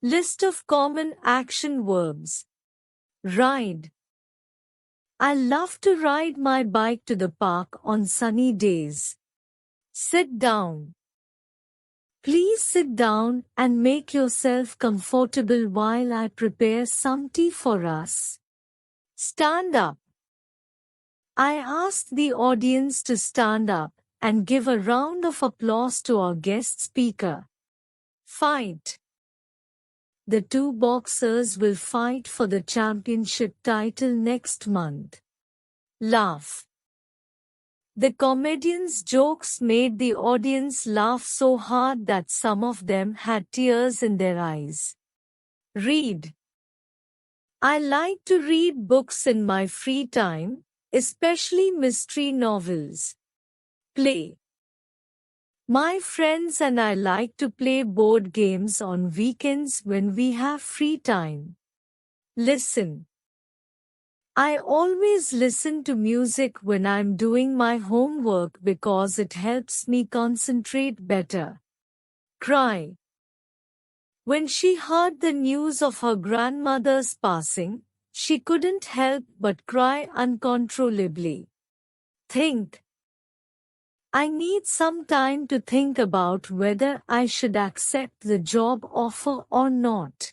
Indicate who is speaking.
Speaker 1: List of common action verbs. Ride. I love to ride my bike to the park on sunny days. Sit down. Please sit down and make yourself comfortable while I prepare some tea for us. Stand up. I asked the audience to stand up and give a round of applause to our guest speaker. Fight. The two boxers will fight for the championship title next month. Laugh. The comedian's jokes made the audience laugh so hard that some of them had tears in their eyes. Read. I like to read books in my free time, especially mystery novels. Play. My friends and I like to play board games on weekends when we have free time. Listen. I always listen to music when I'm doing my homework because it helps me concentrate better. Cry. When she heard the news of her grandmother's passing, she couldn't help but cry uncontrollably. Think. I need some time to think about whether I should accept the job offer or not.